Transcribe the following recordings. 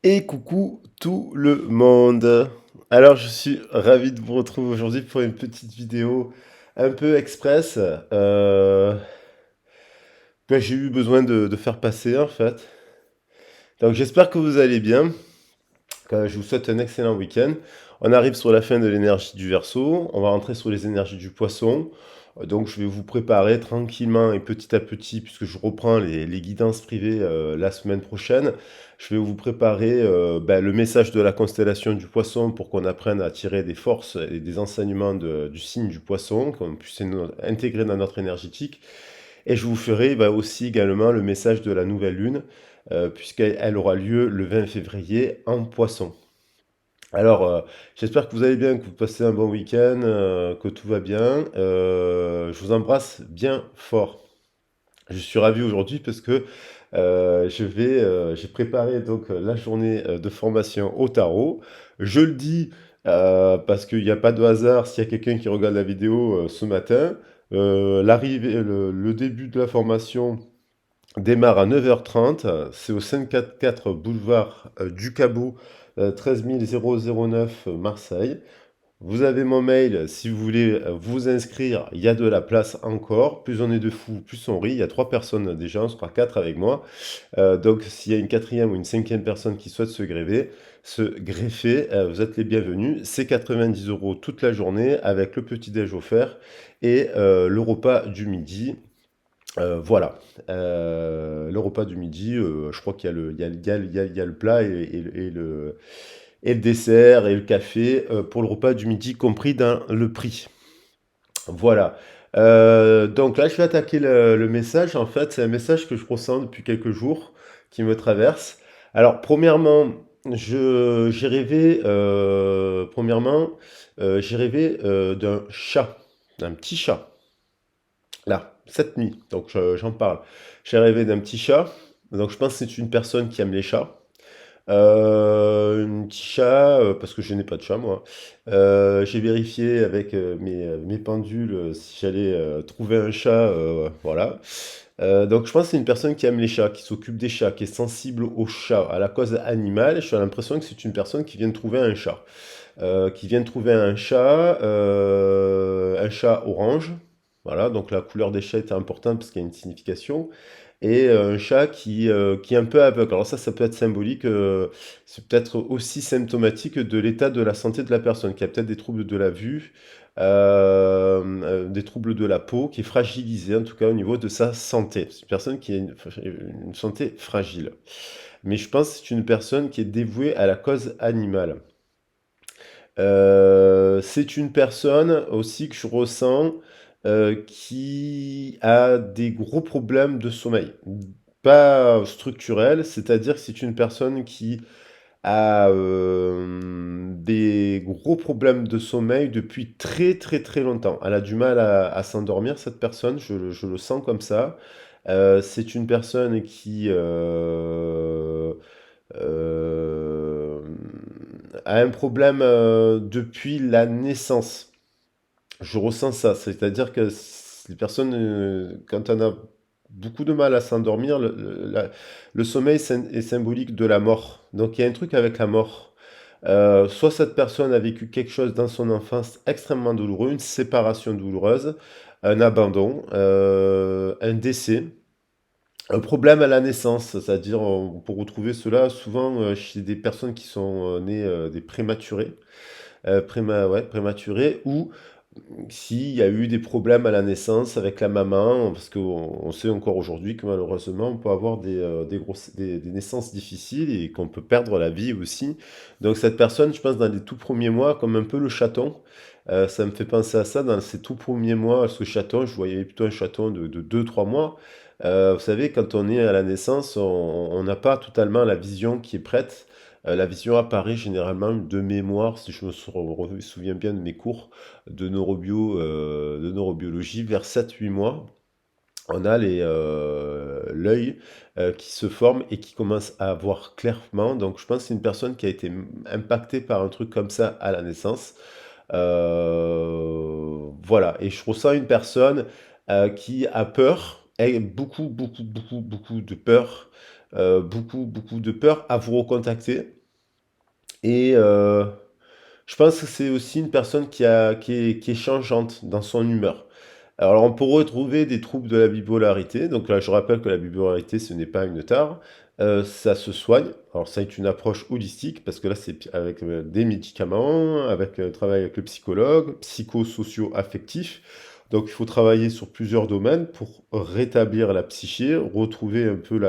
Et coucou tout le monde. Alors je suis ravi de vous retrouver aujourd'hui pour une petite vidéo un peu express que j'ai eu besoin de faire passer en fait. Donc j'espère que vous allez bien. Je vous souhaite un excellent week-end. On arrive sur la fin de l'énergie du Verseau. On va rentrer sur les énergies du Poisson. Donc je vais vous préparer tranquillement et petit à petit, puisque je reprends les guidances privées la semaine prochaine. Je vais vous préparer le message de la constellation du Poisson pour qu'on apprenne à tirer des forces et des enseignements du signe du Poisson, qu'on puisse intégrer dans notre énergétique. Et je vous ferai aussi également le message de la nouvelle lune, puisqu'elle aura lieu le 20 février en Poisson. Alors, j'espère que vous allez bien, que vous passez un bon week-end, que tout va bien. Je vous embrasse bien fort. Je suis ravi aujourd'hui parce que j'ai préparé donc la journée de formation au tarot. Je le dis parce qu'il n'y a pas de hasard s'il y a quelqu'un qui regarde la vidéo ce matin. Le début de la formation démarre à 9h30. C'est au 544 boulevard du Cabot, 13 009 Marseille. Vous avez mon mail si vous voulez vous inscrire, il y a de la place encore. Plus on est de fous, plus on rit. Il y a 3 personnes déjà, on sera 4 avec moi. Donc s'il y a une quatrième ou une cinquième personne qui souhaite se greffer, vous êtes les bienvenus. C'est 90 € toute la journée avec le petit déj offert et le repas du midi. Voilà. Le repas du midi, je crois qu'il y a le plat et le dessert et le café pour le repas du midi compris dans le prix. Voilà. Donc là, je vais attaquer le message. En fait, c'est un message que je ressens depuis quelques jours qui me traverse. Alors, premièrement, j'ai rêvé d'un chat, d'un petit chat. Là, cette nuit, donc j'en parle. J'ai rêvé d'un petit chat, donc je pense que c'est une personne qui aime les chats. Un petit chat, parce que je n'ai pas de chat moi. J'ai vérifié avec mes pendules si j'allais trouver un chat, voilà. Donc je pense que c'est une personne qui aime les chats, qui s'occupe des chats, qui est sensible aux chats, à la cause animale. J'ai l'impression que c'est une personne qui vient de trouver un chat. Qui vient de trouver un chat orange. Voilà, donc la couleur des chats est importante parce qu'il y a une signification. Et un chat qui est un peu aveugle. Alors ça peut être symbolique, c'est peut-être aussi symptomatique de l'état de la santé de la personne, qui a peut-être des troubles de la vue, des troubles de la peau, qui est fragilisée en tout cas au niveau de sa santé. C'est une personne qui a une santé fragile. Mais je pense que c'est une personne qui est dévouée à la cause animale. C'est une personne aussi que je ressens qui a des gros problèmes de sommeil. Pas structurels, c'est-à-dire que c'est une personne qui a des gros problèmes de sommeil depuis très très très longtemps. Elle a du mal à s'endormir, cette personne, je le sens comme ça. C'est une personne qui euh, a un problème depuis la naissance. Je ressens ça, c'est-à-dire que les personnes, quand on a beaucoup de mal à s'endormir, le sommeil est symbolique de la mort. Donc il y a un truc avec la mort. Soit cette personne a vécu quelque chose dans son enfance extrêmement douloureux, une séparation douloureuse, un abandon, un décès. Un problème à la naissance, c'est-à-dire on peut retrouver cela souvent chez des personnes qui sont nées des prématurés, prématurés, ou s'il y a eu des problèmes à la naissance avec la maman, parce qu'on sait encore aujourd'hui que malheureusement on peut avoir des naissances difficiles et qu'on peut perdre la vie aussi. Donc cette personne, je pense, dans les tout premiers mois, comme un peu le chaton, ça me fait penser à ça, dans ces tout premiers mois, ce chaton, je voyais plutôt un chaton de 2-3 mois. Vous savez, quand on est à la naissance, on n'a pas totalement la vision qui est prête. La vision apparaît généralement de mémoire, si je me souviens bien de mes cours de neurobiologie, vers 7-8 mois. On a l'œil qui se forme et qui commence à voir clairement. Donc je pense que c'est une personne qui a été impactée par un truc comme ça à la naissance. Voilà, et je ressens une personne qui a peur, et beaucoup, beaucoup, beaucoup, beaucoup de peur, beaucoup, beaucoup de peur à vous recontacter. Et je pense que c'est aussi une personne qui est changeante dans son humeur. Alors, on peut retrouver des troubles de la bipolarité. Donc là, je rappelle que la bipolarité, ce n'est pas une tare. Ça se soigne. Alors, ça est une approche holistique parce que là, c'est avec des médicaments, avec travail avec le psychologue, psychosocio-affectif. Donc, il faut travailler sur plusieurs domaines pour rétablir la psyché, retrouver un peu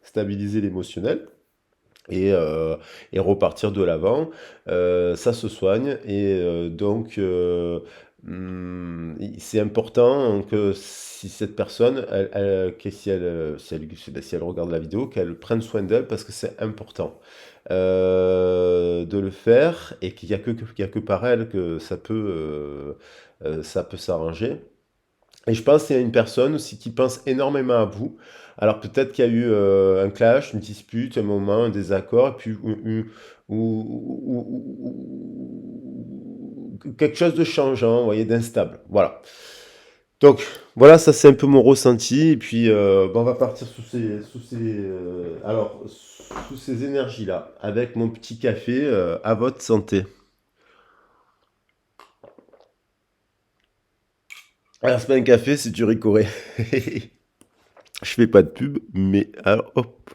stabiliser l'émotionnel et repartir de l'avant. Ça se soigne et donc c'est important que si cette personne, que si elle regarde la vidéo, qu'elle prenne soin d'elle parce que c'est important de le faire et qu'il y a que par elle que ça peut s'arranger. Et je pense qu'il y a une personne aussi qui pense énormément à vous. Alors peut-être qu'il y a eu un clash, une dispute, un moment, un désaccord, et puis ou quelque chose de changeant, vous voyez, d'instable. Voilà. Donc voilà, ça c'est un peu mon ressenti. Et puis on va partir sous ces énergies-là, avec mon petit café à votre santé. Alors c'est pas un café, c'est du ricoré. Je fais pas de pub, mais alors hop,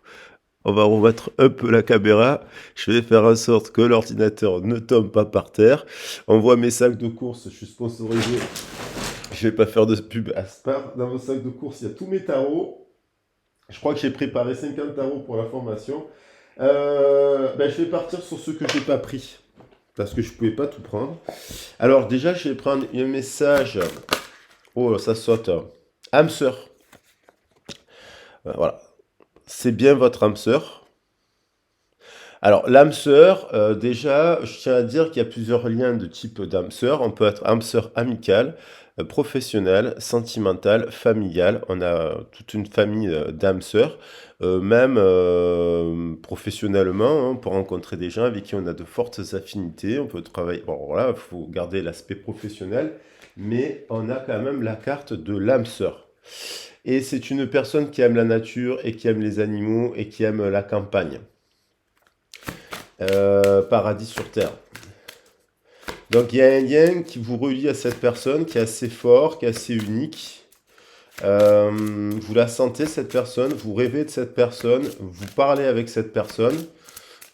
on va remettre un peu la caméra. Je vais faire en sorte que l'ordinateur ne tombe pas par terre. On voit mes sacs de course, je suis sponsorisé. Je vais pas faire de pub à Spar. Dans vos sacs de course, il y a tous mes tarots. Je crois que j'ai préparé 50 tarots pour la formation. Je vais partir sur ceux que j'ai pas pris. Parce que je pouvais pas tout prendre. Alors déjà, je vais prendre un message. Oh, ça saute. Âme sœur. Voilà. C'est bien votre âme sœur. Alors, l'âme sœur, déjà, je tiens à dire qu'il y a plusieurs liens de type d'âme sœur. On peut être âme sœur amicale, professionnelle, sentimentale, familiale. On a toute une famille d'âmes sœurs. Même professionnellement, hein, on peut rencontrer des gens avec qui on a de fortes affinités. On peut travailler. Bon, voilà, il faut garder l'aspect professionnel, mais on a quand même la carte de l'âme sœur. Et c'est une personne qui aime la nature et qui aime les animaux et qui aime la campagne. Paradis sur Terre. Donc il y a un lien qui vous relie à cette personne qui est assez fort, qui est assez unique. Vous la sentez cette personne, vous rêvez de cette personne, vous parlez avec cette personne,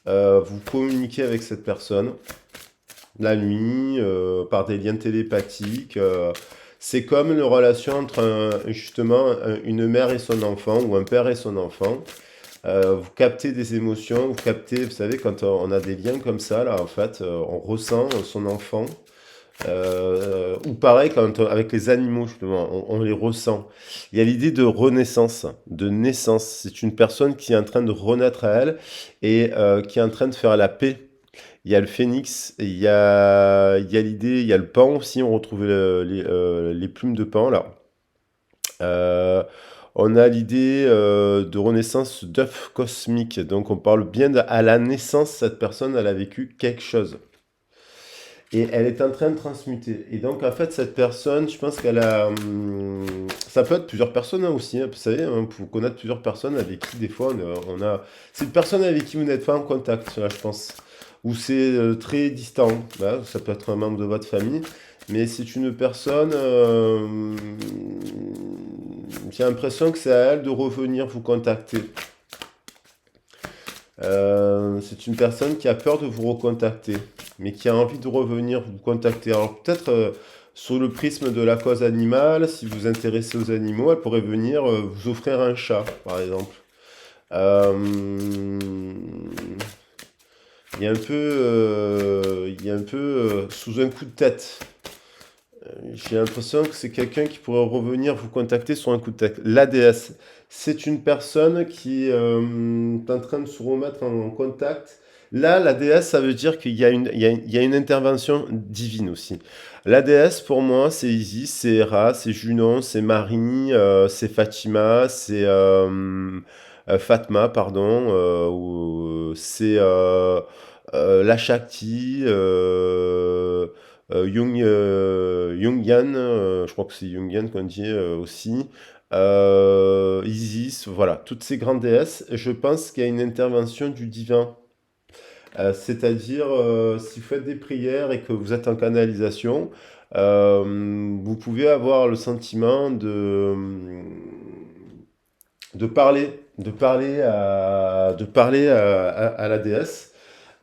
vous communiquez avec cette personne la nuit, par des liens télépathiques. C'est comme une relation entre justement une mère et son enfant ou un père et son enfant. Vous captez des émotions, vous savez, quand on a des liens comme ça, là, en fait, on ressent son enfant. Ou pareil, avec les animaux, justement, on les ressent. Il y a l'idée de renaissance, de naissance. C'est une personne qui est en train de renaître à elle et qui est en train de faire la paix. Il y a le phénix, il y a l'idée, il y a le pan aussi, on retrouve les plumes de pan, là. Euh, on a l'idée de renaissance d'œuf cosmique. Donc on parle bien à la naissance, cette personne, elle a vécu quelque chose. Et elle est en train de transmuter. Et donc en fait, cette personne, je pense qu'elle a... ça peut être plusieurs personnes hein, aussi. Hein, vous savez, hein, vous connaître plusieurs personnes avec qui des fois on a... C'est une personne avec qui vous n'êtes pas en contact, là, je pense. Ou c'est très distant. Bah, ça peut être un membre de votre famille. Mais c'est une personne... j'ai l'impression que c'est à elle de revenir vous contacter. C'est une personne qui a peur de vous recontacter, mais qui a envie de revenir vous contacter. Alors peut-être sur le prisme de la cause animale, si vous vous intéressez aux animaux, elle pourrait venir vous offrir un chat, par exemple. Euh, il y a un peu sous un coup de tête. J'ai l'impression que c'est quelqu'un qui pourrait revenir vous contacter sur un coup de tête. L'ADS, c'est une personne qui est en train de se remettre en contact. Là, la déesse, ça veut dire qu'il y a une intervention divine aussi. La déesse, pour moi, c'est Isis, c'est Héra, c'est Junon, c'est Marie, c'est Fatima, c'est Fatma, pardon, c'est la Shakti, Jungian, je crois que c'est Jungian qu'on dit aussi. Isis, voilà, toutes ces grandes déesses, je pense qu'il y a une intervention du divin C'est-à-dire, si vous faites des prières et que vous êtes en canalisation, vous pouvez avoir le sentiment de parler à la déesse.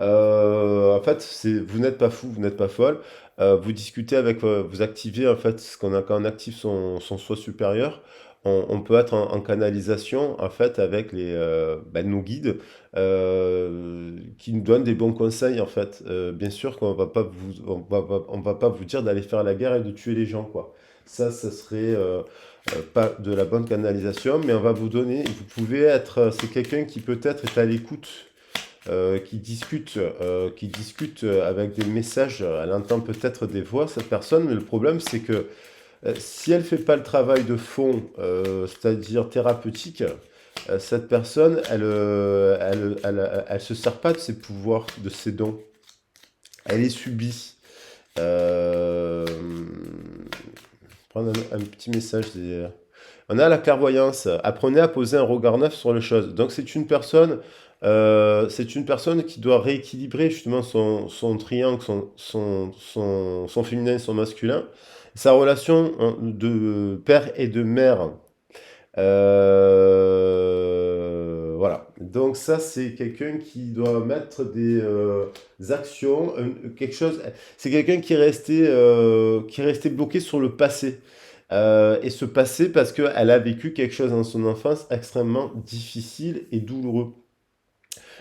En fait, vous n'êtes pas fou, vous n'êtes pas folle. Vous discutez avec, vous activez en fait ce qu'on a quand on active son soi supérieur. On peut être en canalisation en fait avec nos guides qui nous donnent des bons conseils en fait. Bien sûr qu'on va pas on va pas vous dire d'aller faire la guerre et de tuer les gens quoi. Ça serait pas de la bonne canalisation, mais on va vous donner. Vous pouvez être, c'est quelqu'un qui peut-être est à l'écoute qui discute avec des messages. Elle entend peut-être des voix, cette personne, mais le problème, c'est que si elle ne fait pas le travail de fond, c'est-à-dire thérapeutique, cette personne, elle se sert pas de ses pouvoirs, de ses dons. Elle est subie. Euh, Prendre un petit message. On a la clairvoyance. Apprenez à poser un regard neuf sur les choses. Donc c'est une personne qui doit rééquilibrer justement son triangle, son féminin et son masculin, sa relation de père et de mère. Voilà. Donc ça, c'est quelqu'un qui doit mettre des actions, quelque chose. C'est quelqu'un qui est resté bloqué sur le passé. Et ce passé parce qu'elle a vécu quelque chose dans son enfance extrêmement difficile et douloureux.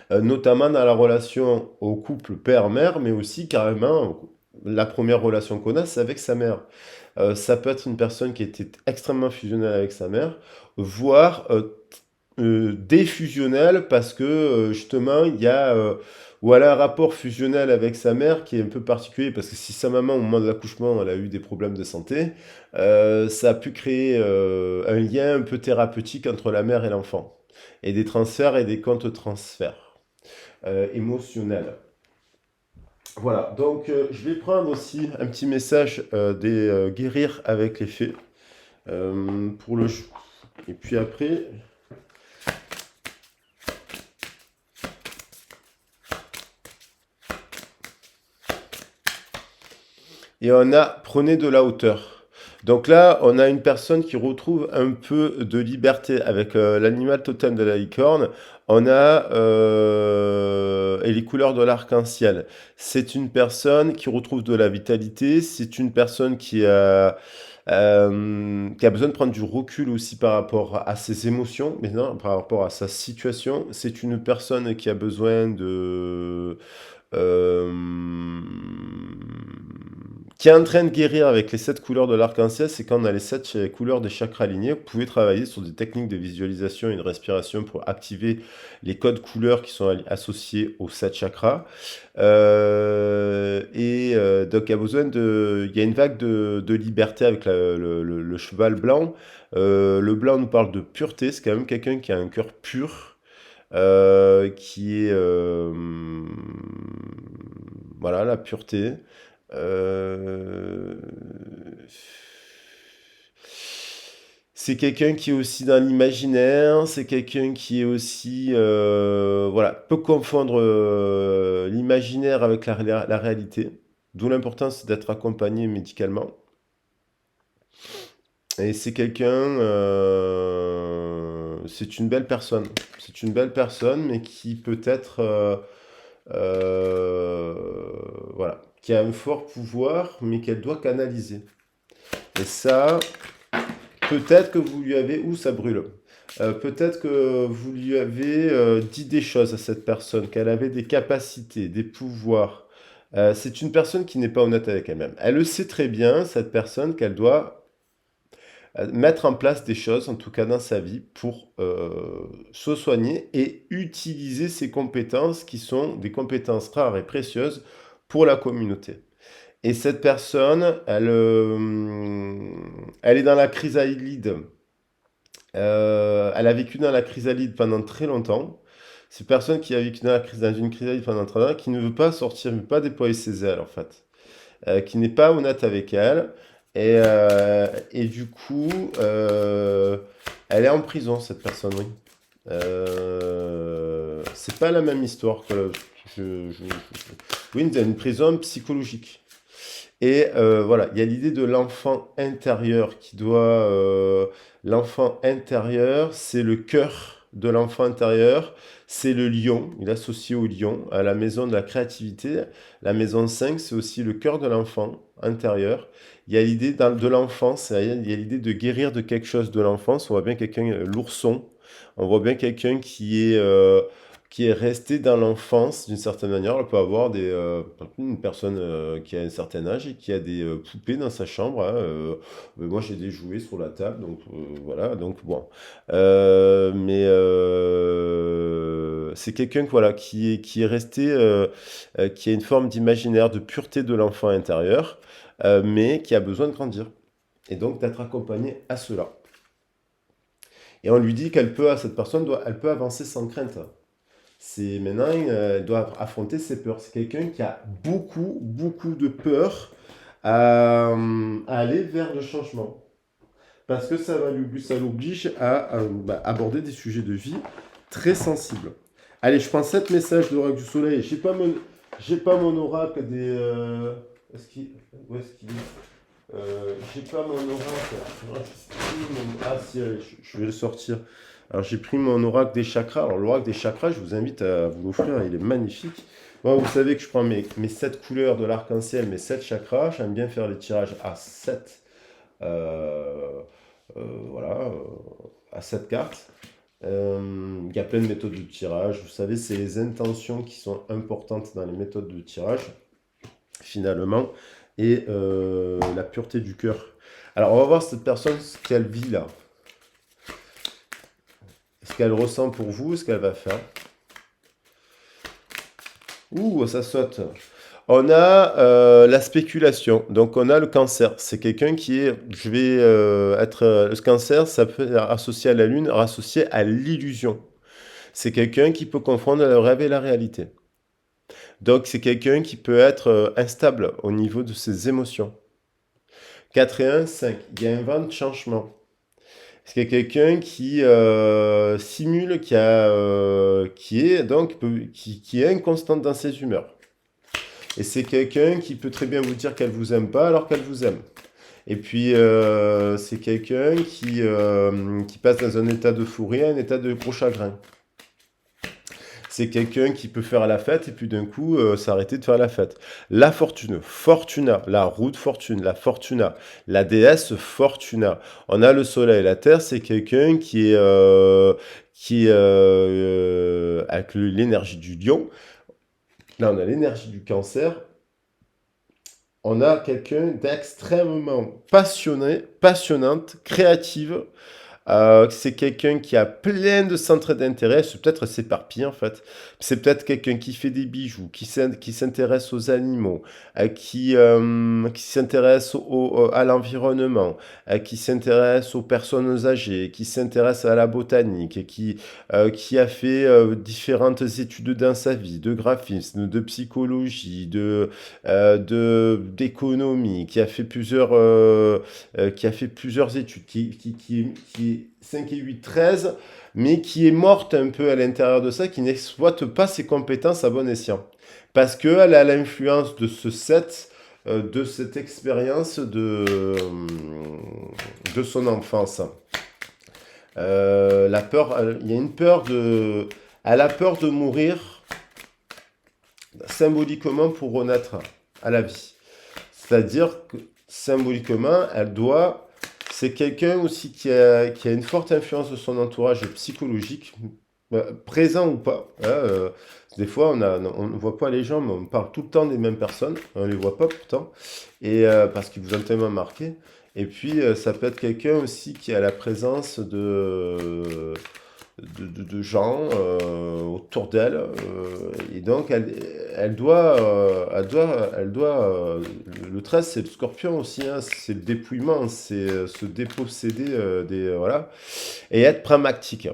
Notamment dans la relation au couple père-mère, mais aussi carrément la première relation qu'on a, c'est avec sa mère. Ça peut être une personne qui était extrêmement fusionnelle avec sa mère, voire défusionnelle parce que justement il y a ou elle a un rapport fusionnel avec sa mère qui est un peu particulier parce que si sa maman au moment de l'accouchement elle a eu des problèmes de santé, ça a pu créer un lien un peu thérapeutique entre la mère et l'enfant et des transferts et des comptes transferts émotionnels. Voilà, donc je vais prendre aussi un petit message des guérir avec les fées pour le et puis après et on a prenez de la hauteur. Donc là, on a une personne qui retrouve un peu de liberté avec l'animal totem de la licorne. On a et les couleurs de l'arc-en-ciel. C'est une personne qui retrouve de la vitalité. C'est une personne qui a besoin de prendre du recul aussi par rapport à ses émotions, mais non, par rapport à sa situation. C'est une personne qui a besoin euh, qui est en train de guérir avec les 7 couleurs de l'arc-en-ciel, c'est quand on a les 7 couleurs des chakras alignés, vous pouvez travailler sur des techniques de visualisation et de respiration pour activer les codes couleurs qui sont associés aux 7 chakras. Donc il y a une vague de liberté avec le cheval blanc. Le blanc nous parle de pureté, c'est quand même quelqu'un qui a un cœur pur, qui est voilà la pureté. Euh, c'est quelqu'un qui est aussi dans l'imaginaire, c'est quelqu'un qui est aussi, voilà, peut confondre l'imaginaire avec la réalité, d'où l'importance d'être accompagné médicalement. Et c'est quelqu'un, c'est une belle personne. C'est une belle personne, mais qui peut être, euh, voilà, qui a un fort pouvoir, mais qu'elle doit canaliser. Et ça, peut-être que vous lui avez... Ouh, ça brûle. Peut-être que vous lui avez dit des choses à cette personne, qu'elle avait des capacités, des pouvoirs. C'est une personne qui n'est pas honnête avec elle-même. Elle le sait très bien, cette personne, qu'elle doit mettre en place des choses, en tout cas dans sa vie, pour se soigner et utiliser ses compétences qui sont des compétences rares et précieuses pour la communauté. Et cette personne, elle est dans la chrysalide. Elle a vécu dans la chrysalide pendant très longtemps. C'est une personne qui a vécu dans une chrysalide pendant très longtemps, qui ne veut pas sortir, ne veut pas déployer ses ailes en fait, qui n'est pas honnête avec elle. Et du coup, elle est en prison, cette personne, oui. c'est pas la même histoire que oui, une prison psychologique. Et voilà, il y a l'idée de l'enfant intérieur qui doit... l'enfant intérieur, c'est le cœur de l'enfant intérieur, c'est le lion, il est associé au lion, à la maison de la créativité. La maison 5, c'est aussi le cœur de l'enfant intérieur. Il y a l'idée de l'enfance, il y a l'idée de guérir de quelque chose de l'enfance. On voit bien quelqu'un, l'ourson, on voit bien quelqu'un qui est resté dans l'enfance d'une certaine manière. On peut avoir une personne qui a un certain âge et qui a des poupées dans sa chambre, hein, moi, j'ai des jouets sur la table, donc voilà. Donc bon, c'est quelqu'un voilà, qui est resté, qui a une forme d'imaginaire, de pureté de l'enfant intérieur, mais qui a besoin de grandir et donc d'être accompagné à cela. Et on lui dit cette personne elle peut avancer sans crainte. C'est maintenant, elle doit affronter ses peurs. C'est quelqu'un qui a beaucoup, beaucoup de peur à aller vers le changement. Parce que ça l'oblige à aborder des sujets de vie très sensibles. Allez, je prends 7 messages de l'oracle du soleil. J'ai pas mon oracle des... où est-ce qu'il est j'ai pas mon oracle. Ah si, allez, je vais le sortir. Alors j'ai pris mon oracle des chakras. Alors l'oracle des chakras, je vous invite à vous l'offrir, il est magnifique. Moi, vous savez que je prends mes 7 couleurs de l'arc-en-ciel, mes 7 chakras. J'aime bien faire les tirages à 7. Voilà, à 7 cartes. Il y a plein de méthodes de tirage. Vous savez, c'est les intentions qui sont importantes dans les méthodes de tirage, finalement, et la pureté du cœur. Alors, on va voir cette personne, ce qu'elle vit là. Ce qu'elle ressent pour vous, ce qu'elle va faire. Ouh, ça saute. On a la spéculation, donc on a le cancer. C'est quelqu'un qui est, le cancer, ça peut être associé à la lune, associé à l'illusion. C'est quelqu'un qui peut confondre le rêve et la réalité. Donc c'est quelqu'un qui peut être instable au niveau de ses émotions. 4 et 1, 5. Il y a un vent de changement. C'est quelqu'un qui simule, qui est inconstante dans ses humeurs. Et c'est quelqu'un qui peut très bien vous dire qu'elle vous aime pas alors qu'elle vous aime. Et puis c'est quelqu'un qui passe dans un état d'euphorie à un état de gros chagrin. C'est quelqu'un qui peut faire la fête et puis d'un coup s'arrêter de faire la fête. La fortune, Fortuna, la roue de fortune, la Fortuna, la déesse Fortuna. On a le soleil, la terre, c'est quelqu'un qui est avec l'énergie du lion. Là, on a l'énergie du cancer. On a quelqu'un d'extrêmement passionnante, créative. C'est quelqu'un qui a plein de centres d'intérêt, c'est peut-être s'éparpiller en fait. C'est peut-être quelqu'un qui fait des bijoux, qui s'intéresse aux animaux, qui s'intéresse à l'environnement, qui s'intéresse aux personnes âgées, qui s'intéresse à la botanique, qui a fait différentes études dans sa vie, de graphisme, de psychologie, d'économie, qui a fait plusieurs études, qui 5 et 8, 13, mais qui est morte un peu à l'intérieur de ça, qui n'exploite pas ses compétences à bon escient. Parce qu'elle a l'influence de ce 7, de cette expérience de son enfance. La peur, il y a une peur de... Elle a peur de mourir symboliquement pour renaître à la vie. C'est-à-dire que symboliquement, c'est quelqu'un aussi qui a une forte influence de son entourage psychologique, présent ou pas. Hein, des fois, on ne voit pas les gens, mais on parle tout le temps des mêmes personnes. On ne les voit pas pourtant, et parce qu'ils vous ont tellement marqué. Et puis, ça peut être quelqu'un aussi qui a la présence de gens autour d'elle, et donc elle doit le 13, c'est le scorpion aussi, hein, c'est le dépouillement, c'est se déposséder voilà, et être pragmatique,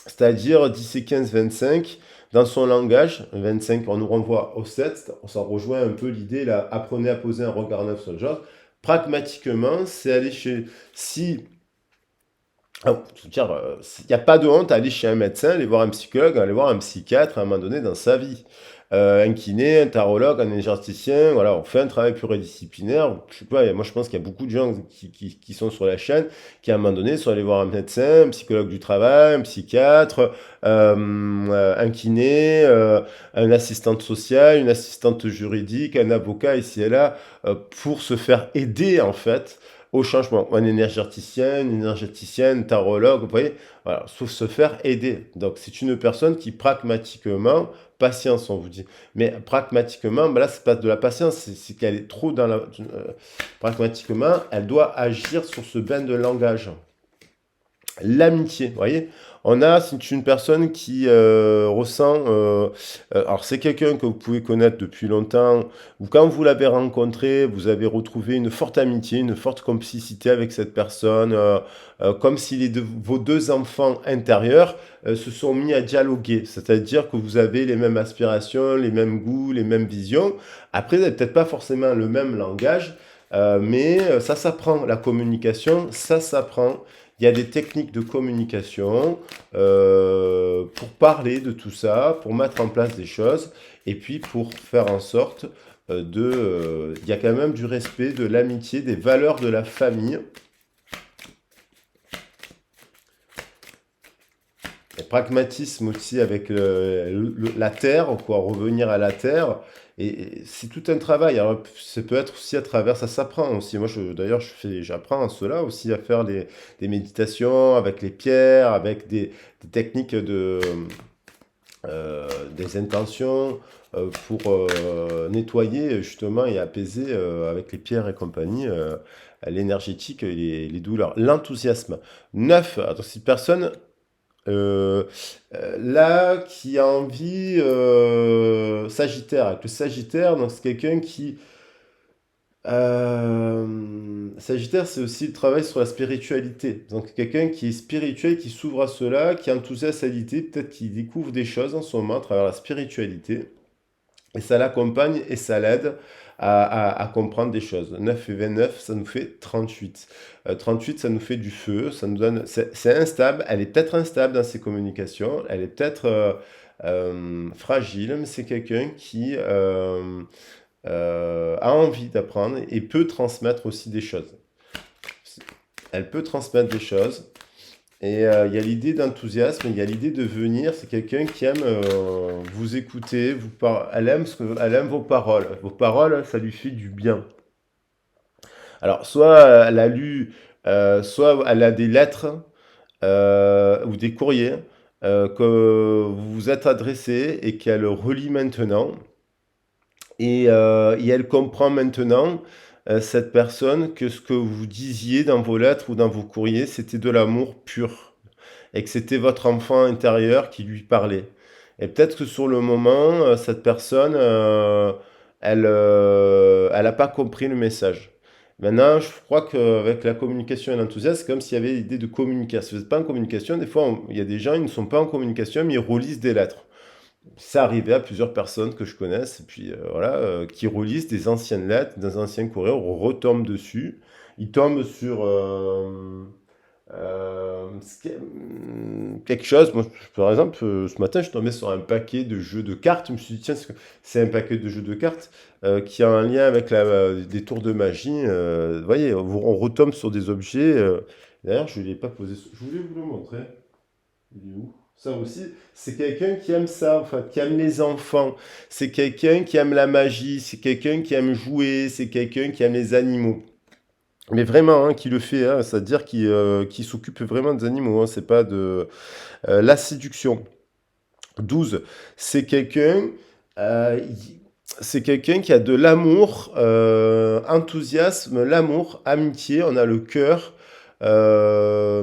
c'est-à-dire 10 et 15, 25 dans son langage. 25, on nous renvoie au 7, on s'en rejoint un peu l'idée là, apprenez à poser un regard neuf sur le genre. Pragmatiquement, c'est aller si Ah, je veux dire, il n'y a pas de honte à aller chez un médecin, aller voir un psychologue, aller voir un psychiatre à un moment donné dans sa vie. Un kiné, un tarologue, un énergéticien, voilà, on fait un travail pluridisciplinaire. Je sais pas, moi je pense qu'il y a beaucoup de gens qui sont sur la chaîne qui à un moment donné sont allés voir un médecin, un psychologue du travail, un psychiatre, un kiné, un assistante sociale, une assistante juridique, un avocat ici et là, pour se faire aider en fait au changement. Un énergéticien, une énergéticienne, tarologue, vous voyez, voilà, sauf se faire aider. Donc c'est une personne qui pragmatiquement, patience on vous dit, mais pragmatiquement, ben là c'est pas de la patience, c'est qu'elle est trop dans la... pragmatiquement, elle doit agir sur ce bain de langage. L'amitié, vous voyez, c'est une personne qui ressent, alors c'est quelqu'un que vous pouvez connaître depuis longtemps, ou quand vous l'avez rencontré, vous avez retrouvé une forte amitié, une forte complicité avec cette personne, comme si vos deux enfants intérieurs se sont mis à dialoguer, c'est-à-dire que vous avez les mêmes aspirations, les mêmes goûts, les mêmes visions. Après, vous n'avez peut-être pas forcément le même langage, mais ça s'apprend, la communication, ça s'apprend. Il y a des techniques de communication pour parler de tout ça, pour mettre en place des choses, et puis pour faire en sorte il y a quand même du respect, de l'amitié, des valeurs de la famille. Le pragmatisme aussi avec la terre, quoi, revenir à la terre. Et c'est tout un travail. Alors, ça peut être aussi à travers, ça s'apprend aussi. Moi, d'ailleurs, j'apprends cela aussi à faire des méditations avec les pierres, avec des techniques des intentions pour nettoyer justement et apaiser avec les pierres et compagnie l'énergétique et les douleurs. L'enthousiasme. 9. Attends, si personne euh, là, qui a envie, Sagittaire, avec le Sagittaire, donc c'est quelqu'un qui... Sagittaire, c'est aussi le travail sur la spiritualité. Donc quelqu'un qui est spirituel, qui s'ouvre à cela, qui est enthousiaste à l'idée, peut-être qu'il découvre des choses en ce moment à travers la spiritualité. Et ça l'accompagne et ça l'aide à comprendre des choses. 9 et 29, ça nous fait 38. 38, ça nous fait du feu, ça nous donne... C'est instable, elle est peut-être instable dans ses communications, elle est peut-être fragile, mais c'est quelqu'un qui a envie d'apprendre et peut transmettre aussi des choses. Elle peut transmettre des choses. Et il y a l'idée d'enthousiasme, il y a l'idée de venir. C'est quelqu'un qui aime vous écouter, elle aime vos paroles. Vos paroles, ça lui fait du bien. Alors, soit elle a lu, soit elle a des lettres ou des courriers que vous vous êtes adressés et qu'elle relit maintenant. Et elle comprend maintenant, cette personne, que ce que vous disiez dans vos lettres ou dans vos courriers, c'était de l'amour pur et que c'était votre enfant intérieur qui lui parlait. Et peut-être que sur le moment, cette personne, elle n'a pas compris le message. Maintenant, je crois qu'avec la communication et l'enthousiasme, c'est comme s'il y avait l'idée de communication. Si vous n'êtes pas en communication, des fois, il y a des gens, ils ne sont pas en communication, mais ils relisent des lettres. Ça arrivait à plusieurs personnes que je connaisse, et puis voilà, qui relisent des anciennes lettres, des anciens courriers, on retombe dessus. Ils tombent sur quelque chose. Moi, par exemple, ce matin, je suis tombé sur un paquet de jeux de cartes. Je me suis dit, tiens, c'est un paquet de jeux de cartes qui a un lien avec des tours de magie. Vous voyez, on retombe sur des objets. D'ailleurs, je ne l'ai pas posé. Je voulais vous le montrer. Il est où? Ça aussi, c'est quelqu'un qui aime ça, en fait, qui aime les enfants. C'est quelqu'un qui aime la magie. C'est quelqu'un qui aime jouer. C'est quelqu'un qui aime les animaux. Mais vraiment, hein, qui le fait, hein, c'est-à-dire qui s'occupe vraiment des animaux, hein, c'est pas de... la séduction. 12, c'est quelqu'un euh, y- c'est quelqu'un qui a de l'amour, enthousiasme, l'amour, amitié, on a le cœur. euh,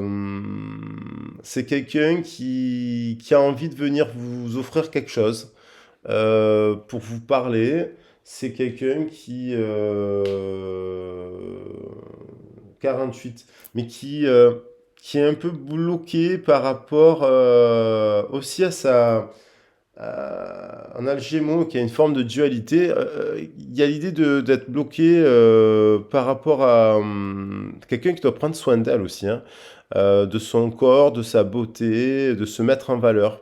c'est quelqu'un qui a envie de venir vous offrir quelque chose pour vous parler. C'est quelqu'un qui... 48, mais qui est un peu bloqué par rapport aussi à On a le Gémeaux qui a une forme de dualité. Il y a l'idée d'être bloqué par rapport à quelqu'un qui doit prendre soin d'elle aussi, hein, de son corps, de sa beauté, de se mettre en valeur.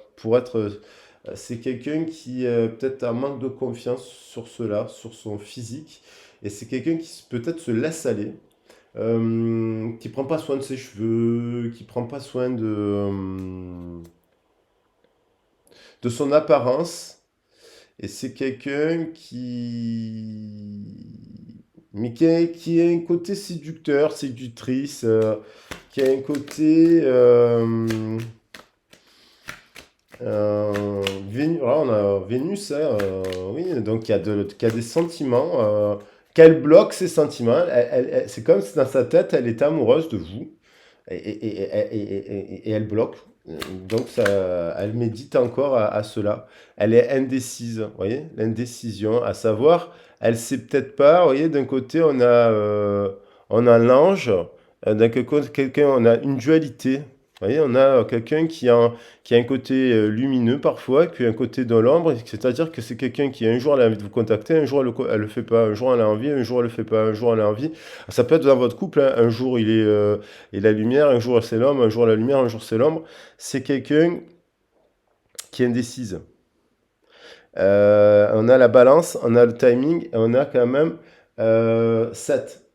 C'est quelqu'un qui peut-être a un manque de confiance sur cela, sur son physique, et c'est quelqu'un qui peut-être se laisse aller, qui prend pas soin de ses cheveux, qui prend pas soin de son apparence. Et c'est quelqu'un qui a un côté séducteur, séductrice, qui a un côté... voilà, on a Vénus, hein, oui, donc qui a des sentiments, qu'elle bloque ses sentiments. C'est comme si dans sa tête, elle est amoureuse de vous et elle bloque. Donc elle médite encore à cela. Elle est indécise, vous voyez, l'indécision, à savoir, elle sait peut-être pas, vous voyez, d'un côté on a l'ange, d'un côté quelqu'un, on a une dualité. Vous voyez, on a quelqu'un qui a un côté lumineux parfois, puis un côté dans l'ombre, c'est-à-dire que c'est quelqu'un qui un jour elle a envie de vous contacter, un jour elle le fait pas, un jour elle a envie, un jour elle le fait pas, un jour elle a envie. Ça peut être dans votre couple, hein. Un jour il est la lumière, un jour c'est l'homme, un jour la lumière, un jour c'est l'ombre. C'est quelqu'un qui est indécise. On a la balance, on a le timing, et on a quand même 7.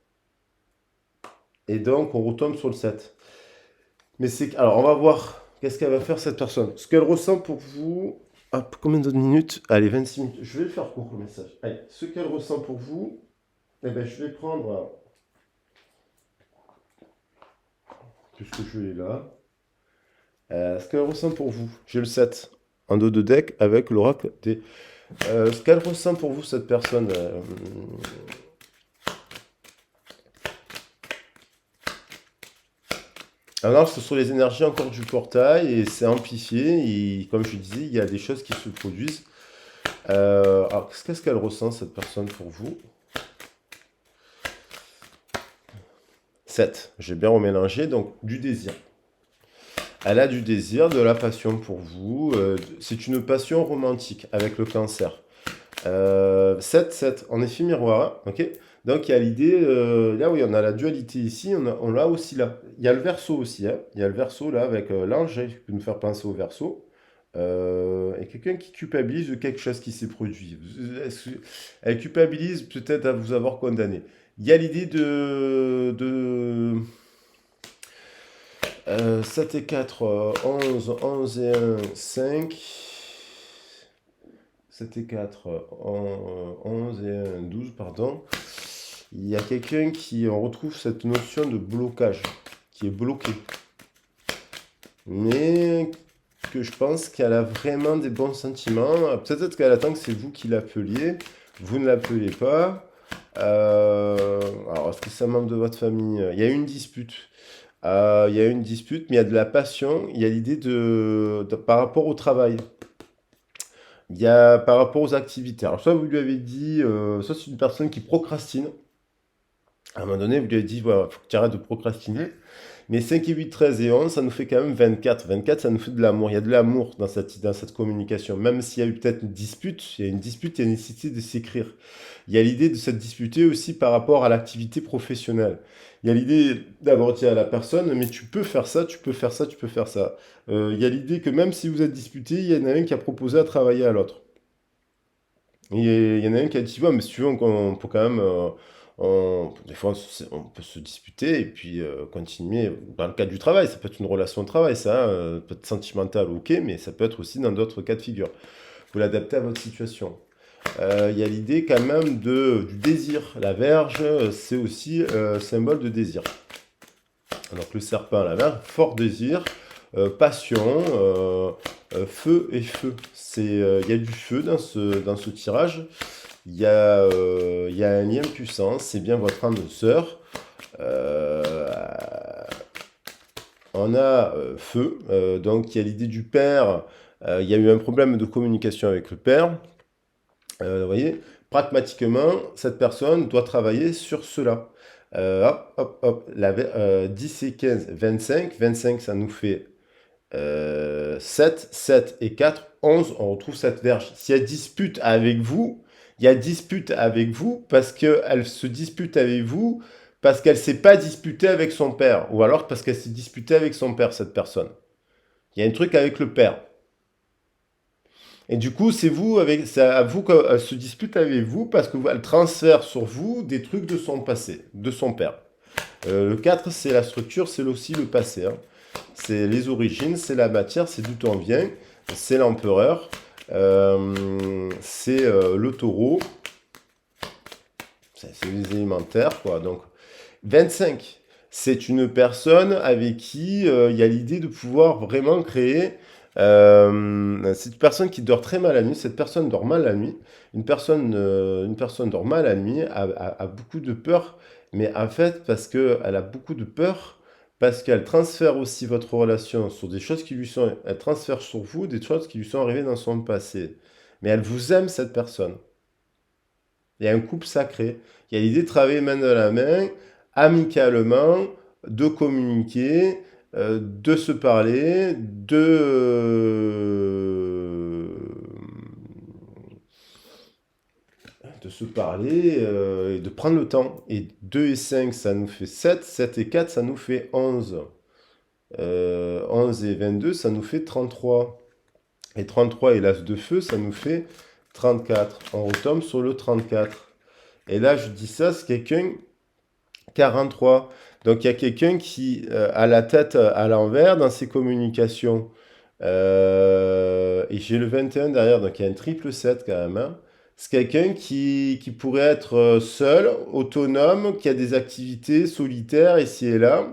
Et donc on retombe sur le 7. Alors on va voir qu'est-ce qu'elle va faire cette personne. Ce qu'elle ressent pour vous. Hop, combien de minutes? Allez, 26 minutes. Je vais le faire court le message. Allez, ce qu'elle ressent pour vous, eh ben, je vais prendre, puisque je l'ai là, ce qu'elle ressent pour vous. J'ai le 7 en dos de deck avec l'oracle des. Ce qu'elle ressent pour vous, cette personne. Alors, ce sont les énergies encore du portail et c'est amplifié. Et comme je disais, il y a des choses qui se produisent. Alors, qu'est-ce qu'elle ressent, cette personne, pour vous? 7. J'ai bien remélangé, donc du désir. Elle a du désir, de la passion pour vous. C'est une passion romantique avec le cancer. 7, 7, en effet miroir, ok. Donc il y a l'idée, là oui, on a la dualité ici, on l'a aussi là. Il y a le verso aussi, hein. Il y a le verso là avec l'ange, hein, qui peut nous faire penser au verso. Et quelqu'un qui culpabilise de quelque chose qui s'est produit. Elle culpabilise peut-être à vous avoir condamné. Il y a l'idée de 7 et 4, 11, 11 et 1, 5. 7 et 4, 11 et 1, 12, pardon. Il y a quelqu'un on retrouve cette notion de blocage, qui est bloqué. Mais que je pense qu'elle a vraiment des bons sentiments. Peut-être qu'elle attend que c'est vous qui l'appeliez. Vous ne l'appelez pas. Alors, est-ce que c'est un membre de votre famille? Il y a une dispute. Il y a une dispute, mais il y a de la passion. Il y a l'idée par rapport au travail. Il y a par rapport aux activités. Alors, soit vous lui avez dit, soit c'est une personne qui procrastine. À un moment donné, vous lui avez dit, voilà, faut que tu arrêtes de procrastiner. Mais 5 et 8, 13 et 11, ça nous fait quand même 24. 24, ça nous fait de l'amour. Il y a de l'amour dans cette communication. Même s'il y a eu peut-être une dispute, il y a une dispute, il y a une nécessité de s'écrire. Il y a l'idée de se disputer aussi par rapport à l'activité professionnelle. Il y a l'idée d'avoir dit à la personne, mais tu peux faire ça, tu peux faire ça, tu peux faire ça. Il y a l'idée que même si vous êtes disputé, il y en a un qui a proposé à travailler à l'autre. Et il y en a un qui a dit, ouais, mais si tu veux, on peut quand même, des fois, on peut se disputer et puis continuer dans le cadre du travail. Ça peut être une relation de travail, ça, peut être sentimental, ok, mais ça peut être aussi dans d'autres cas de figure. Vous l'adaptez à votre situation. Il y a l'idée quand même du désir. La verge, c'est aussi symbole de désir. Donc le serpent, la verge, fort désir, passion, feu et feu. Il y a du feu dans ce tirage. Il y a un lien puissant, c'est bien votre âme de sœur. On a feu, donc il y a l'idée du père. Il y a eu un problème de communication avec le père. Vous voyez, pragmatiquement, cette personne doit travailler sur cela. Hop, hop, hop. 10 et 15, 25. 25, ça nous fait 7, 7 et 4, 11, on retrouve cette Vierge. S'il y a dispute avec vous, il y a dispute avec vous parce qu'elle se dispute avec vous parce qu'elle ne s'est pas disputée avec son père. Ou alors parce qu'elle s'est disputée avec son père, cette personne. Il y a un truc avec le père. Et du coup, c'est à vous qu'elle se dispute avec vous parce qu'elle transfère sur vous des trucs de son passé, de son père. Le 4, c'est la structure, c'est aussi le passé. Hein. C'est les origines, c'est la matière, c'est d'où on vient, c'est l'empereur, c'est le taureau, c'est les élémentaires, quoi. Donc, 25, c'est une personne avec qui il y a l'idée de pouvoir vraiment créer. C'est une personne qui dort très mal la nuit. Cette personne dort mal la nuit. Une personne dort mal la nuit, a beaucoup de peur, mais en fait, parce qu'elle a beaucoup de peur, parce qu'elle transfère aussi votre relation sur des choses qui lui sont. Elle transfère sur vous des choses qui lui sont arrivées dans son passé. Mais elle vous aime, cette personne. Il y a un couple sacré. Il y a l'idée de travailler main dans la main, amicalement, de communiquer, de se parler, de se parler et de prendre le temps. Et 2 et 5, ça nous fait 7. 7 et 4, ça nous fait 11. 11 et 22, ça nous fait 33. Et 33 et l'as de feu, ça nous fait 34. On retombe sur le 34. Et là, je dis ça, c'est quelqu'un 43. Donc, il y a quelqu'un qui a la tête à l'envers dans ses communications. Et j'ai le 21 derrière, donc il y a un triple 7 quand même. Hein. C'est quelqu'un qui pourrait être seul, autonome, qui a des activités solitaires ici et là,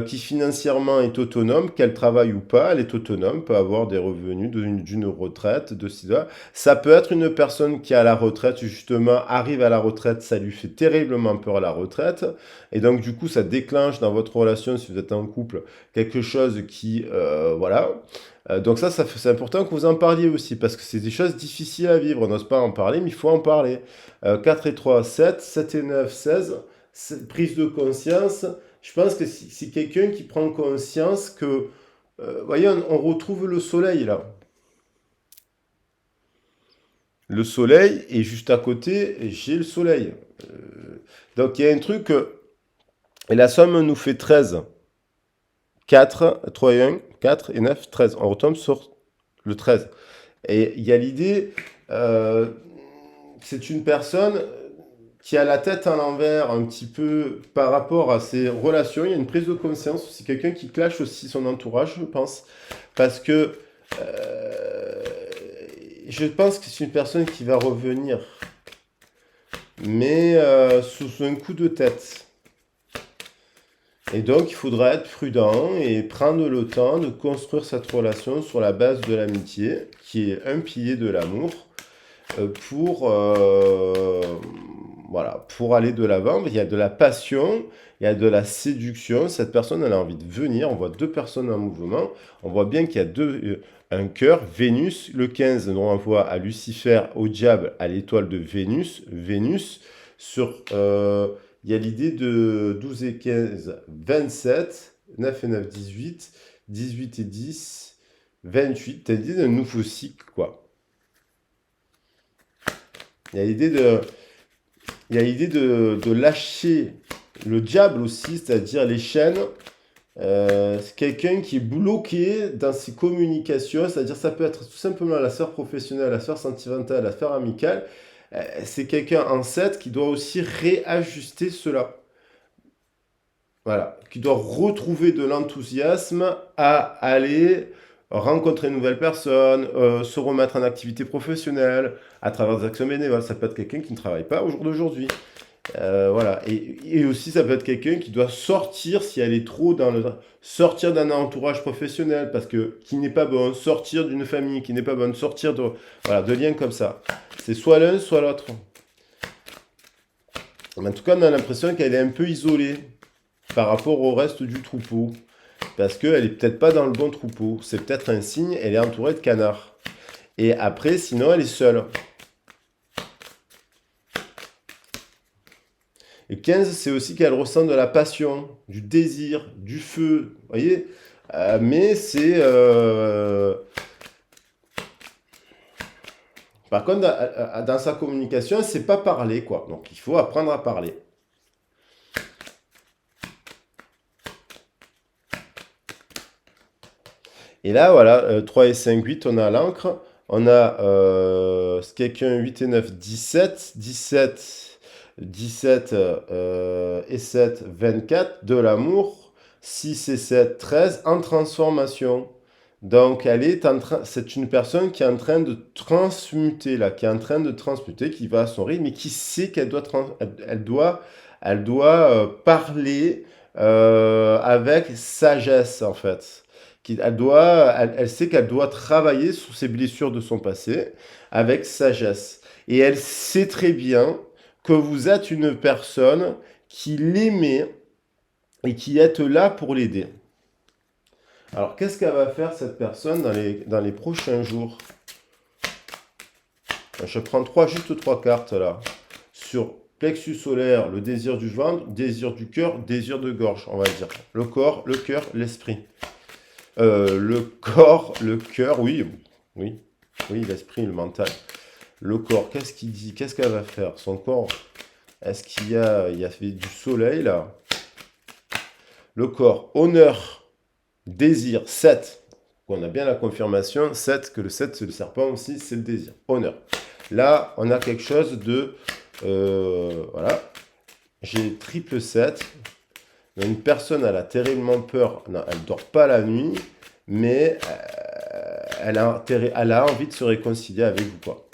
qui financièrement est autonome, qu'elle travaille ou pas, elle est autonome, peut avoir des revenus d'une retraite, de cela. Ça peut être une personne qui à la retraite, justement, arrive à la retraite, ça lui fait terriblement peur à la retraite, et donc du coup ça déclenche dans votre relation, si vous êtes en couple, quelque chose qui, voilà. Donc ça c'est important que vous en parliez aussi, parce que c'est des choses difficiles à vivre, on n'ose pas en parler, mais il faut en parler. 4 et 3, 7, 7 et 9, 16, prise de conscience. Je pense que c'est quelqu'un qui prend conscience que, voyez, on retrouve le soleil là. Le soleil, et juste à côté, j'ai le soleil. Donc il y a un truc, et la somme nous fait 13. 4, 3 et 1, 4 et 9, 13. On retombe sur le 13. Et il y a l'idée, c'est une personne qui a la tête à l'envers un petit peu par rapport à ses relations. Il y a une prise de conscience. C'est quelqu'un qui clash aussi son entourage, je pense. Parce que je pense que c'est une personne qui va revenir. Mais sous un coup de tête. Et donc, il faudra être prudent et prendre le temps de construire cette relation sur la base de l'amitié, qui est un pilier de l'amour, pour, voilà, pour aller de l'avant. Il y a de la passion, il y a de la séduction. Cette personne, elle a envie de venir. On voit deux personnes en mouvement. On voit bien qu'il y a un cœur, Vénus. Le 15 nous renvoie à Lucifer, au diable, à l'étoile de Vénus. Vénus sur... il y a l'idée de 12 et 15, 27, 9 et 9, 18, 18 et 10, 28. T'as l'idée d'un nouveau cycle, quoi. Il y a l'idée de lâcher le diable aussi, c'est-à-dire les chaînes. C'est quelqu'un qui est bloqué dans ses communications, c'est-à-dire ça peut être tout simplement la sphère professionnelle, la sphère sentimentale, la sphère amicale. C'est quelqu'un en 7 qui doit aussi réajuster cela. Voilà, qui doit retrouver de l'enthousiasme à aller rencontrer une nouvelle personne, se remettre en activité professionnelle, à travers des actions bénévoles. Ça peut être quelqu'un qui ne travaille pas au jour d'aujourd'hui. Voilà. Et aussi, ça peut être quelqu'un qui doit sortir si elle est trop dans le... Sortir d'un entourage professionnel parce que qui n'est pas bon, sortir d'une famille qui n'est pas bonne, sortir de, voilà, de liens comme ça. C'est soit l'un, soit l'autre. En tout cas, on a l'impression qu'elle est un peu isolée par rapport au reste du troupeau. Parce qu'elle est peut-être pas dans le bon troupeau. C'est peut-être un signe, elle est entourée de canards. Et après, sinon, elle est seule. Et 15, c'est aussi qu'elle ressent de la passion, du désir, du feu. Vous voyez mais c'est... Par contre, dans sa communication, c'est pas parler, quoi. Donc, il faut apprendre à parler. Et là, voilà, 3 et 5, 8, on a l'encre. On a quelqu'un 8 et 9, 17. 17 et 7, 24. De l'amour. 6 et 7, 13. En transformation. Donc, c'est une personne qui est en train de transmuter, là, qui est en train de transmuter, qui va à son rythme et qui sait qu'elle doit, elle doit parler avec sagesse, en fait. Elle sait qu'elle doit travailler sur ses blessures de son passé avec sagesse. Et elle sait très bien que vous êtes une personne qui l'aimait et qui est là pour l'aider. Alors, qu'est-ce qu'elle va faire, cette personne, dans les prochains jours? Je prends juste trois cartes, là. Sur plexus solaire, le désir du ventre, désir du cœur, désir de gorge, on va dire. Le corps, le cœur, l'esprit. Le corps, le cœur, oui, l'esprit, le mental. Le corps, qu'est-ce qu'il dit? Qu'est-ce qu'elle va faire? Son corps, est-ce qu'il y a fait du soleil, là? Le corps, honneur. Désir, 7. On a bien la confirmation. 7, que le 7, c'est le serpent aussi, c'est le désir. Honneur. Là, on a quelque chose de... voilà. J'ai triple 7. Une personne, elle a terriblement peur. Non, elle ne dort pas la nuit, mais elle a envie de se réconcilier avec vous, quoi.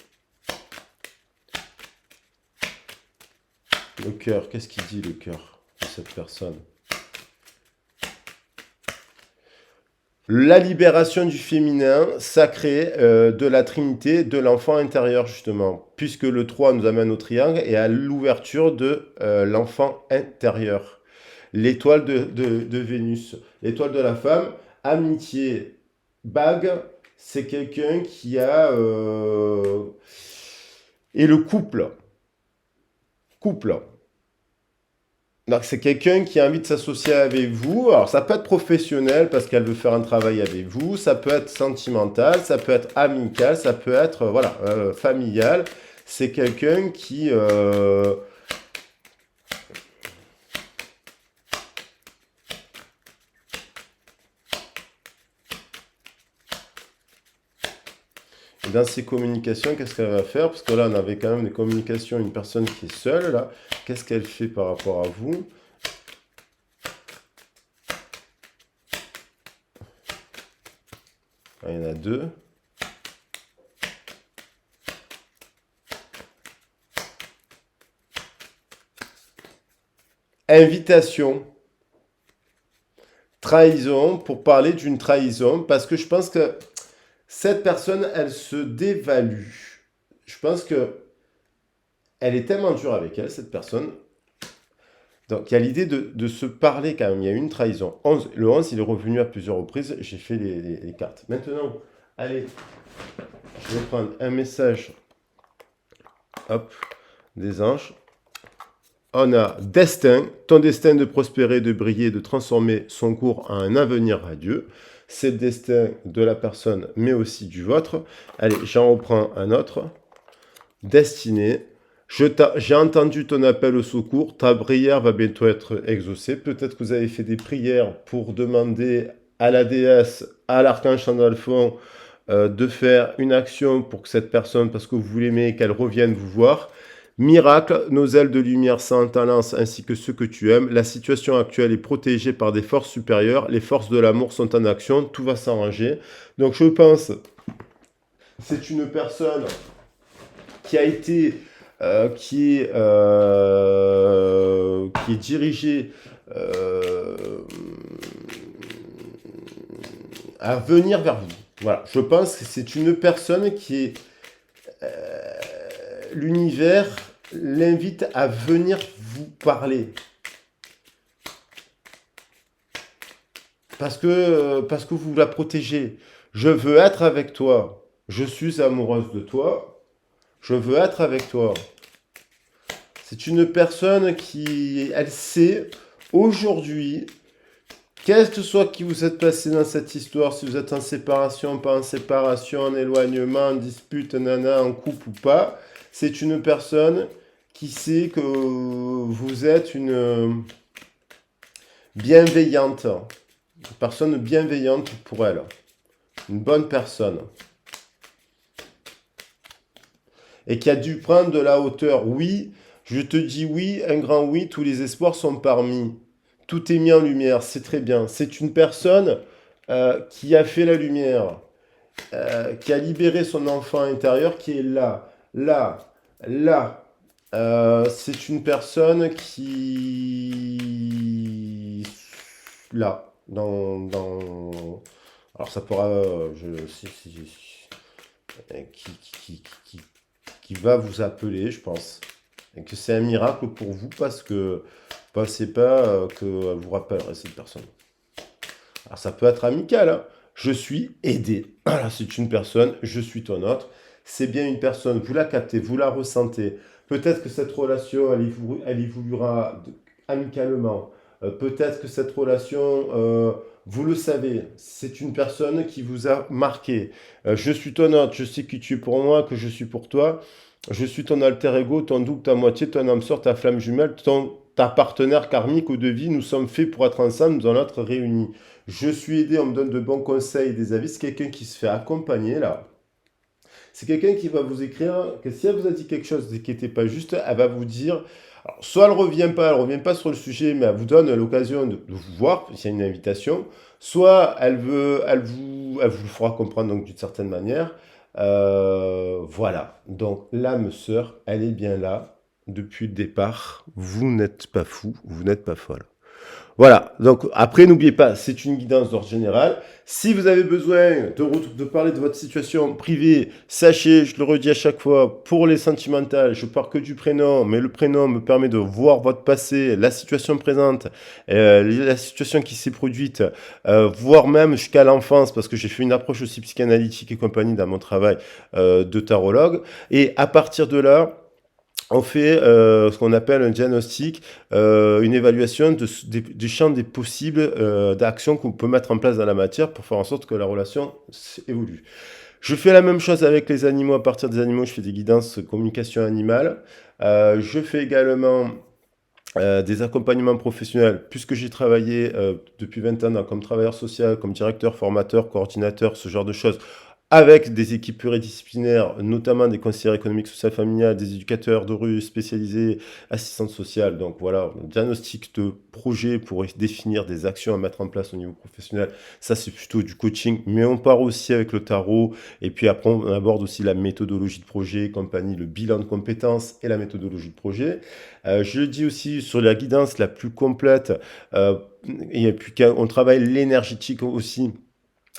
Le cœur, qu'est-ce qu'il dit, le cœur de cette personne? La libération du féminin sacré de la Trinité, de l'enfant intérieur, justement, puisque le 3 nous amène au triangle et à l'ouverture de l'enfant intérieur. L'étoile de Vénus, l'étoile de la femme, amitié, bague, c'est quelqu'un qui a... et le couple. Donc, c'est quelqu'un qui a envie de s'associer avec vous. Alors, ça peut être professionnel parce qu'elle veut faire un travail avec vous. Ça peut être sentimental, ça peut être amical, ça peut être familial. C'est quelqu'un qui... Et dans ces communications, qu'est-ce qu'elle va faire? Parce que là, on avait quand même des communications, une personne qui est seule, là. Qu'est-ce qu'elle fait par rapport à vous? Ah, il y en a deux. Invitation. Trahison, pour parler d'une trahison, parce que je pense que cette personne, elle se dévalue. Je pense que elle est tellement dure avec elle, cette personne. Donc, il y a l'idée de se parler quand même. Il y a une trahison. Le 11, il est revenu à plusieurs reprises. J'ai fait les cartes. Maintenant, allez, je vais prendre un message. Hop, des anges. On a destin, ton destin de prospérer, de briller, de transformer son cours en un avenir radieux. C'est le destin de la personne, mais aussi du vôtre. Allez, j'en reprends un autre. Destinée. J'ai entendu ton appel au secours. Ta prière va bientôt être exaucée. Peut-être que vous avez fait des prières pour demander à la déesse, à l'archange Sandalphon, de faire une action pour que cette personne, parce que vous l'aimez, qu'elle revienne vous voir. Miracle, nos ailes de lumière sont en lance ainsi que ceux que tu aimes. La situation actuelle est protégée par des forces supérieures. Les forces de l'amour sont en action. Tout va s'arranger. Donc je pense, c'est une personne qui a été, qui est dirigée à venir vers vous. Voilà, je pense que c'est une personne qui est... l'univers l'invite à venir vous parler. Parce que vous la protégez. Je veux être avec toi. Je suis amoureuse de toi. Je veux être avec toi. C'est une personne qui, elle sait aujourd'hui Qu'est-ce que soit qui vous êtes passé dans cette histoire, si vous êtes en séparation, pas en séparation, en éloignement, en dispute, nana, en couple ou pas, c'est une personne qui sait que vous êtes une bienveillante, une personne bienveillante pour elle, une bonne personne, et qui a dû prendre de la hauteur. Oui, je te dis oui, un grand oui, tous les espoirs sont parmis. Tout est mis en lumière, c'est très bien. C'est une personne qui a fait la lumière, qui a libéré son enfant intérieur, qui est là, là, là. C'est une personne qui... Là, alors ça pourra... qui va vous appeler, je pense. Et que c'est un miracle pour vous parce que pensez pas que vous rappellerez cette personne. Alors ça peut être amical, hein. Je suis aidé. Voilà, c'est une personne, je suis ton autre. C'est bien une personne, vous la captez, vous la ressentez. Peut-être que cette relation, elle évoluera amicalement. Peut-être que cette relation, vous le savez, c'est une personne qui vous a marqué. Je suis ton autre, je sais qui tu es pour moi, que je suis pour toi. Je suis ton alter ego, ton double, ta moitié, ton âme sœur, ta flamme jumelle, ta partenaire karmique ou de vie. Nous sommes faits pour être ensemble, nous allons être réunis. Je suis aidé, on me donne de bons conseils, des avis. C'est quelqu'un qui se fait accompagner là. C'est quelqu'un qui va vous écrire que si elle vous a dit quelque chose qui n'était pas juste, elle va vous dire. Alors, soit elle revient pas sur le sujet, mais elle vous donne l'occasion de vous voir s'il y a une invitation. Soit elle vous le fera comprendre donc d'une certaine manière. Voilà. Donc l'âme sœur, elle est bien là depuis le départ. Vous n'êtes pas fou, vous n'êtes pas folle. Voilà, donc après, n'oubliez pas, c'est une guidance d'ordre général. Si vous avez besoin de parler de votre situation privée, sachez, je le redis à chaque fois, pour les sentimentales, je parle que du prénom, mais le prénom me permet de voir votre passé, la situation présente, la situation qui s'est produite, voire même jusqu'à l'enfance, parce que j'ai fait une approche aussi psychanalytique et compagnie dans mon travail de tarologue. Et à partir de là, on fait ce qu'on appelle un diagnostic, une évaluation du champ des possibles d'actions qu'on peut mettre en place dans la matière pour faire en sorte que la relation évolue. Je fais la même chose avec les animaux. À partir des animaux, je fais des guidances communication animale. Je fais également des accompagnements professionnels, puisque j'ai travaillé depuis 20 ans comme travailleur social, comme directeur, formateur, coordinateur, ce genre de choses, avec des équipes pluridisciplinaires, notamment des conseillers économiques, social, familial, des éducateurs de rue spécialisés, assistantes sociales. Donc voilà, diagnostic de projet pour définir des actions à mettre en place au niveau professionnel. Ça, c'est plutôt du coaching, mais on part aussi avec le tarot. Et puis après, on aborde aussi la méthodologie de projet, compagnie, le bilan de compétences et la méthodologie de projet. Je le dis aussi sur la guidance la plus complète. Et puis on travaille l'énergétique aussi.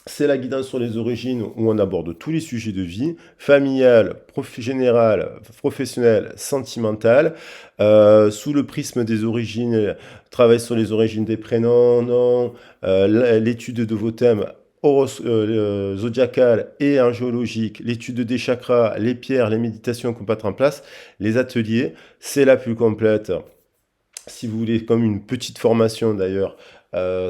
C'est la guidance sur les origines où on aborde tous les sujets de vie, familial, général, professionnel, sentimental, sous le prisme des origines, travail sur les origines des prénoms, noms, l'étude de vos thèmes zodiacal et angéologique, l'étude des chakras, les pierres, les méditations qu'on peut mettre en place, les ateliers, c'est la plus complète. Si vous voulez, comme une petite formation d'ailleurs,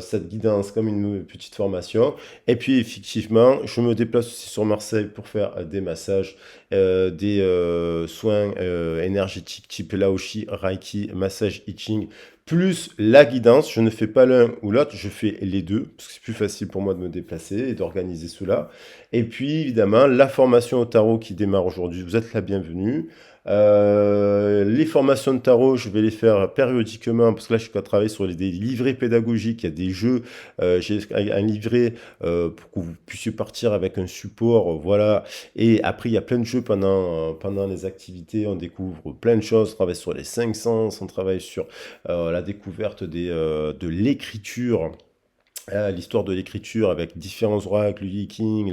cette guidance comme une petite formation. Et puis effectivement, je me déplace aussi sur Marseille pour faire des massages, des soins énergétiques type Laoshi, Reiki, massage itching, plus la guidance. Je ne fais pas l'un ou l'autre, je fais les deux, parce que c'est plus facile pour moi de me déplacer et d'organiser cela. Et puis évidemment, la formation au tarot qui démarre aujourd'hui, vous êtes la bienvenue. Les formations de tarot, je vais les faire périodiquement parce que là, je suis à travailler sur des livrets pédagogiques. Il y a des jeux. J'ai un livret pour que vous puissiez partir avec un support. Voilà. Et après, il y a plein de jeux pendant les activités. On découvre plein de choses. On travaille sur les 5 sens. On travaille sur la découverte de l'écriture. L'histoire de l'écriture avec différents oracles, le Yiking,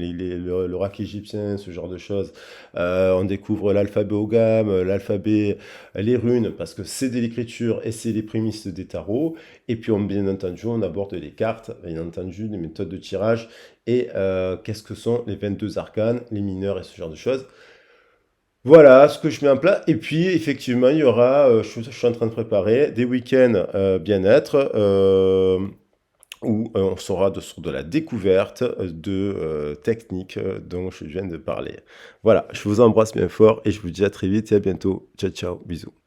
l'oracle égyptien, ce genre de choses. On découvre l'alphabet au gamme, l'alphabet, les runes, parce que c'est de l'écriture et c'est les prémices des tarots. Et puis, bien entendu, on aborde les cartes, bien entendu, les méthodes de tirage et qu'est-ce que sont les 22 arcanes, les mineurs et ce genre de choses. Voilà ce que je mets en place. Et puis, effectivement, il y aura, je suis en train de préparer des week-ends bien-être. où on sera sur de la découverte de techniques dont je viens de parler. Voilà, je vous embrasse bien fort et je vous dis à très vite et à bientôt. Ciao, ciao, bisous.